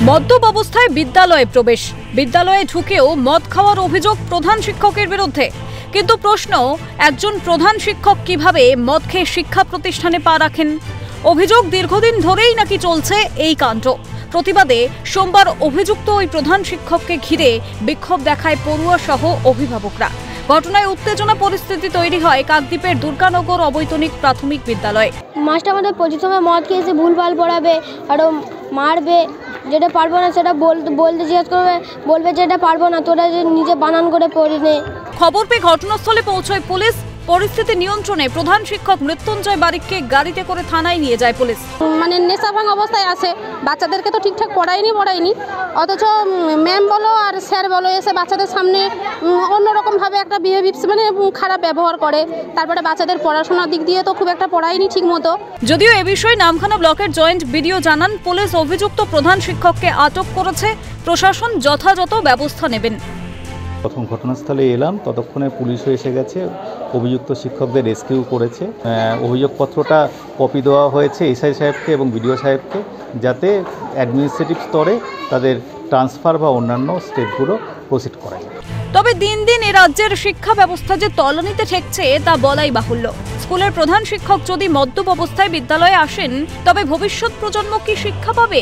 মদ্যপ অবস্থায় বিদ্যালয়ে প্রবেশ, বিদ্যালয়ে ঢুকেও মদ খাওয়ার অভিযোগ প্রধান শিক্ষকের বিরুদ্ধে। কিন্তু প্রশ্ন, একজন প্রধান শিক্ষক কিভাবে মদ খেয়ে শিক্ষা প্রতিষ্ঠানে পা রাখেন? অভিযোগ দীর্ঘদিন ধরেই নাকি চলছে এই কাণ্ড। প্রতিবাদে সোমবার অভিযুক্ত ওই প্রধান শিক্ষককে ঘিরে বিক্ষোভ দেখায় পড়ুয়া সহ অভিভাবকরা। ঘটনায় উত্তেজনা পরিস্থিতি তৈরি হয় কাকদ্বীপের দুর্গানগর অবৈতনিক প্রাথমিক বিদ্যালয়ে। মাস্টার আমাদের প্রতিসমে মদ খেয়েছে, ভুলভাল পড়াবে, আরও মারবে, যেটা পারবো না সেটা বলতে জিজ্ঞেস করবে, বলবে যেটা পারবো না তোরা যে নিজে বানান করে পড়ি নে। খবর পেয়ে ঘটনাস্থলে পৌঁছয় পুলিশ। পরিস্থিতি নিয়ন্ত্রণে প্রধান শিক্ষক মৃত্যুঞ্জয় বারিককে গাড়িতে করে থানায় নিয়ে যায় পুলিশ। মানে নেশা ভাঙ অবস্থায় আছে, বাচ্চাদেরকে তো ঠিকঠাক পড়ায়নি, অথচ ম্যাম বলো আর স্যার বলো এসে বাচ্চাদের সামনে অন্যরকমভাবে একটা মানে খারাপ ব্যবহার করে। তারপরে বাচ্চাদের পড়াশোনার দিক দিয়ে তো খুব একটা পড়ায়নি ঠিক মতো। যদিও এ বিষয়ে নামখানা ব্লকের জয়েন্ট বিডিও জানান, পুলিশ অভিযুক্ত প্রধান শিক্ষককে আটক করেছে, প্রশাসন যথাযথ ব্যবস্থা নেবেন। প্রথম ঘটনাস্থলে এলাম, ততক্ষণে পুলিশও এসে গেছে, অভিযুক্ত শিক্ষকদের রেস্কিউ করেছে। অভিযোগপত্রটা কপি দেওয়া হয়েছে এসআই সাহেবকে এবং বিডিও সাহেবকে, যাতে অ্যাডমিনিস্ট্রেটিভ স্তরে তাদের ট্রান্সফার বা অন্যান্য স্টেপগুলো প্রসিড করায়। তবে দিন দিন এ রাজ্যের শিক্ষা ব্যবস্থা যে তলানিতে ঠেকছে তা বলাই বাহুল্য। স্কুলের প্রধান শিক্ষক যদি মদ্যপ অবস্থায় বিদ্যালয়ে আসেন, তবে ভবিষ্যৎ প্রজন্ম কি শিক্ষা পাবে?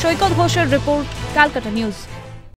সৈকত ঘোষের রিপোর্ট, ক্যালকাটা নিউজ।